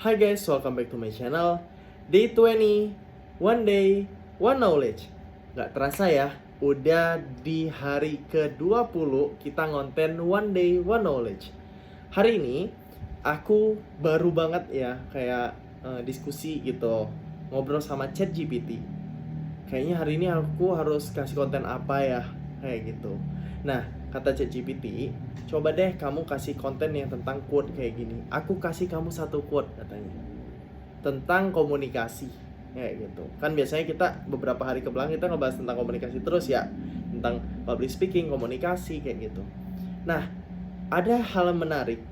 Hi guys, welcome back to my channel. Day 20, One Day, One Knowledge. Gak terasa ya, udah di hari ke-20 kita ngonten One Day, One Knowledge. Hari ini, aku baru banget ya, kayak diskusi gitu, ngobrol sama ChatGPT. Kayaknya hari ini aku harus kasih konten apa ya, kayak gitu. Nah, kata ChatGPT, coba deh kamu kasih konten yang tentang quote kayak gini. Aku kasih kamu satu quote katanya tentang komunikasi kayak gitu. Kan biasanya kita beberapa hari kebelakang kita ngebahas tentang komunikasi terus ya, tentang public speaking, komunikasi kayak gitu. Nah, ada hal menarik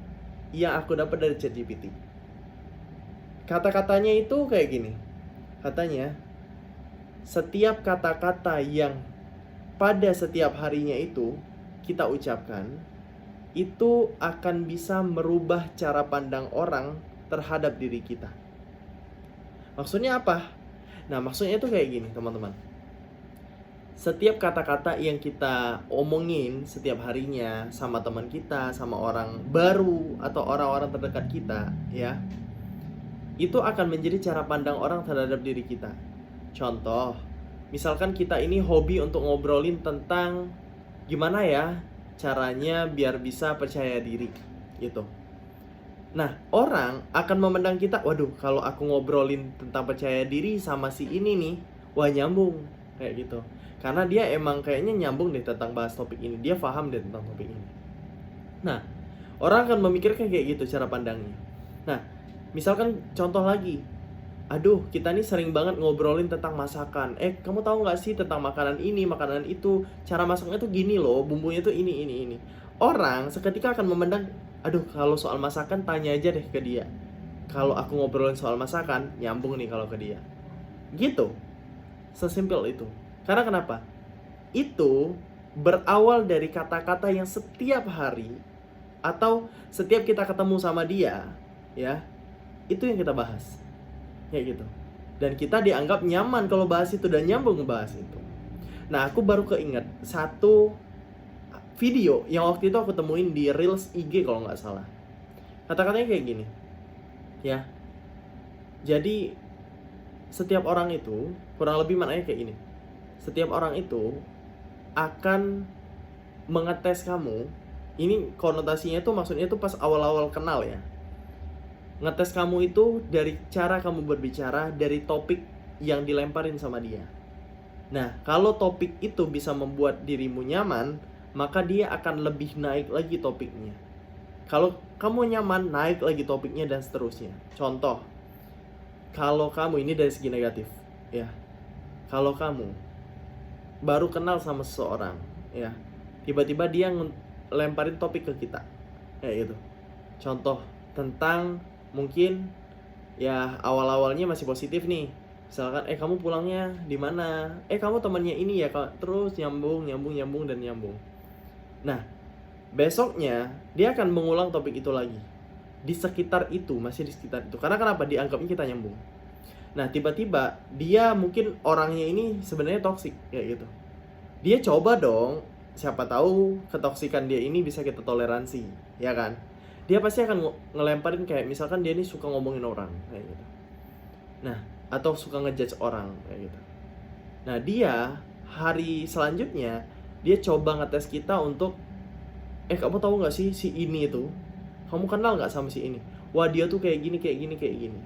yang aku dapat dari ChatGPT. Kata-katanya itu kayak gini. Katanya, setiap kata-kata yang pada setiap harinya itu kita ucapkan, itu akan bisa merubah cara pandang orang terhadap diri kita. Maksudnya apa? Nah, maksudnya itu kayak gini, teman-teman. Setiap kata-kata yang kita omongin setiap harinya sama teman kita, sama orang baru atau orang-orang terdekat kita, ya, itu akan menjadi cara pandang orang terhadap diri kita. Contoh, misalkan kita ini hobi untuk ngobrolin tentang gimana ya caranya biar bisa percaya diri gitu. Nah, orang akan memandang kita, waduh, kalau aku ngobrolin tentang percaya diri sama si ini nih, wah nyambung kayak gitu. Karena dia emang kayaknya nyambung deh tentang bahas topik ini, dia paham deh tentang topik ini. Nah, orang akan memikirkan kayak gitu cara pandangnya. Nah, misalkan contoh lagi, aduh, kita nih sering banget ngobrolin tentang masakan. Kamu tahu nggak sih tentang makanan ini, makanan itu, cara masaknya tuh gini loh, bumbunya tuh ini. Orang seketika akan memandang, aduh, kalau soal masakan tanya aja deh ke dia. Kalau aku ngobrolin soal masakan, nyambung nih kalau ke dia. Gitu. Sesimpel itu. Karena kenapa? Itu berawal dari kata-kata yang setiap hari atau setiap kita ketemu sama dia, ya, itu yang kita bahas. Kayak gitu. Dan kita dianggap nyaman kalau bahas itu dan nyambung ngebahas itu. Nah, aku baru keinget satu video yang waktu itu aku temuin di Reels IG kalau nggak salah. Kata-katanya kayak gini, ya. Jadi setiap orang itu kurang lebih maknanya kayak gini. Setiap orang itu akan mengetes kamu. Ini konotasinya tuh maksudnya tuh pas awal-awal kenal ya. Ngetes kamu itu dari cara kamu berbicara, dari topik yang dilemparin sama dia. Nah, kalau topik itu bisa membuat dirimu nyaman, maka dia akan lebih naik lagi topiknya. Kalau kamu nyaman, naik lagi topiknya dan seterusnya. Contoh, kalau kamu ini dari segi negatif, ya. Kalau kamu baru kenal sama seseorang, ya, tiba-tiba dia lemparin topik ke kita, kayak gitu. Contoh tentang mungkin ya awal-awalnya masih positif nih. Misalkan kamu pulangnya di mana? Kamu temannya ini ya, terus nyambung dan nyambung. Nah, besoknya dia akan mengulang topik itu lagi. Di sekitar itu, masih di sekitar itu. Karena kenapa? Dianggapnya kita nyambung. Nah, tiba-tiba dia mungkin orangnya ini sebenarnya toksik kayak gitu. Dia coba dong, siapa tahu ketoksikan dia ini bisa kita toleransi, ya kan? Dia pasti akan ngelemparin kayak misalkan dia ini suka ngomongin orang kayak gitu. Nah, atau suka ngejudge orang kayak gitu. Nah, dia hari selanjutnya dia coba ngetes kita untuk kamu tahu nggak sih si ini itu? Kamu kenal nggak sama si ini? Wah, dia tuh kayak gini.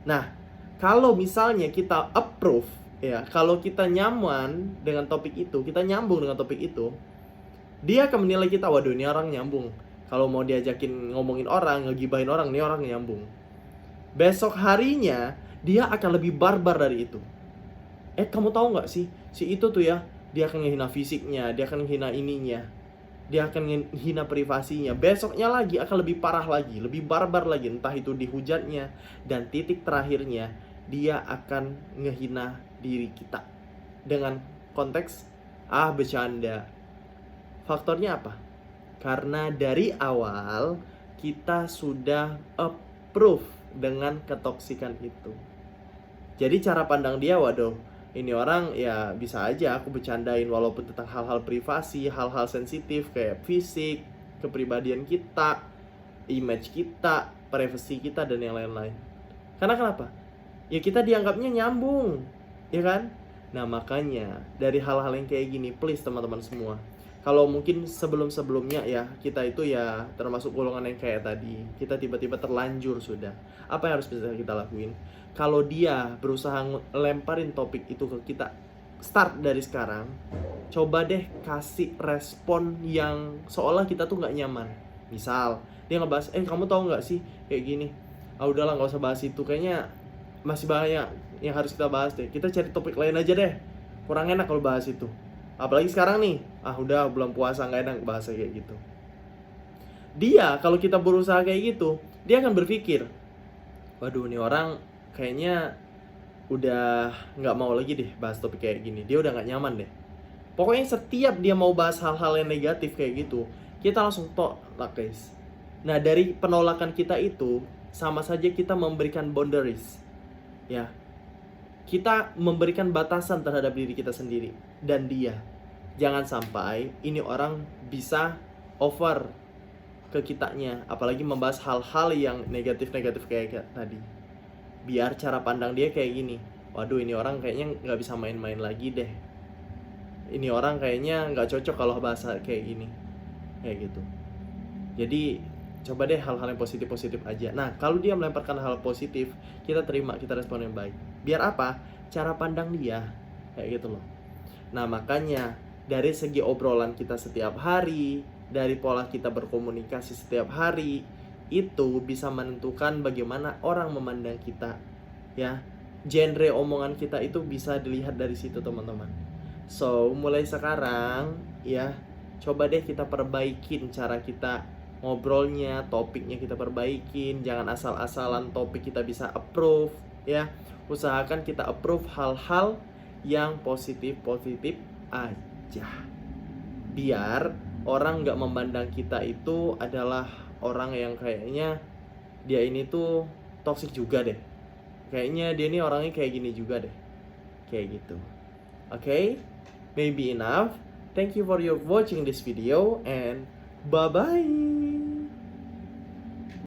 Nah, kalau misalnya kita approve, ya, kalau kita nyaman dengan topik itu, kita nyambung dengan topik itu, dia akan menilai kita, waduh, ini orang nyambung. Kalau mau diajakin ngomongin orang, ngegibahin orang, ini orang nyambung. Besok harinya, dia akan lebih barbar dari itu. Kamu tahu nggak sih, si itu tuh ya, dia akan ngehina fisiknya, dia akan ngehina ininya, dia akan menghina privasinya. Besoknya lagi akan lebih parah lagi, lebih barbar lagi. Entah itu dihujatnya. Dan titik terakhirnya, dia akan ngehina diri kita. Dengan konteks, bercanda. Faktornya apa? Karena dari awal kita sudah approve dengan ketoksikan itu. Jadi cara pandang dia, waduh, ini orang ya bisa aja aku bercandain walaupun tentang hal-hal privasi, hal-hal sensitif kayak fisik, kepribadian kita, image kita, privasi kita, dan yang lain-lain. Karena kenapa? Ya kita dianggapnya nyambung, ya kan? Nah makanya dari hal-hal yang kayak gini, please teman-teman semua, kalau mungkin sebelum-sebelumnya ya kita itu ya termasuk golongan yang kayak tadi, kita tiba-tiba terlanjur sudah, apa yang harus bisa kita lakuin? Kalau dia berusaha lemparin topik itu ke kita, start dari sekarang, coba deh kasih respon yang seolah kita tuh nggak nyaman. Misal dia ngebahas, kamu tahu nggak sih kayak gini, udahlah nggak usah bahas itu, kayaknya masih banyak yang harus kita bahas deh, kita cari topik lain aja deh, kurang enak kalau bahas itu. Apalagi sekarang nih, udah bulan puasa nggak enak bahasa kayak gitu. Dia kalau kita berusaha kayak gitu, dia akan berpikir, waduh nih orang kayaknya udah nggak mau lagi deh bahas topik kayak gini, dia udah nggak nyaman deh. Pokoknya setiap dia mau bahas hal-hal yang negatif kayak gitu, kita langsung tolak guys. Nah dari penolakan kita itu sama saja kita memberikan boundaries, ya. Kita memberikan batasan terhadap diri kita sendiri dan dia. Jangan sampai ini orang bisa over ke kitanya, apalagi membahas hal-hal yang negatif-negatif kayak tadi. Biar cara pandang dia kayak gini, waduh ini orang kayaknya nggak bisa main-main lagi deh. Ini orang kayaknya nggak cocok kalau bahasa kayak gini, kayak gitu. Jadi coba deh hal-hal yang positif-positif aja. Nah kalau dia melemparkan hal positif, kita terima, kita respon yang baik. Biar apa? Cara pandang dia kayak gitu loh. Nah makanya dari segi obrolan kita setiap hari, dari pola kita berkomunikasi setiap hari, itu bisa menentukan bagaimana orang memandang kita, ya. Genre omongan kita itu bisa dilihat dari situ teman-teman. So mulai sekarang ya, coba deh kita perbaikin cara kita ngobrolnya, topiknya kita perbaikin. Jangan asal-asalan topik kita bisa approve, ya. Usahakan kita approve hal-hal yang positif-positif aja, biar orang nggak memandang kita itu adalah orang yang kayaknya dia ini tuh toxic juga deh, kayaknya dia ini orangnya kayak gini juga deh, kayak gitu. Okay, maybe enough. Thank you for your watching this video and bye bye.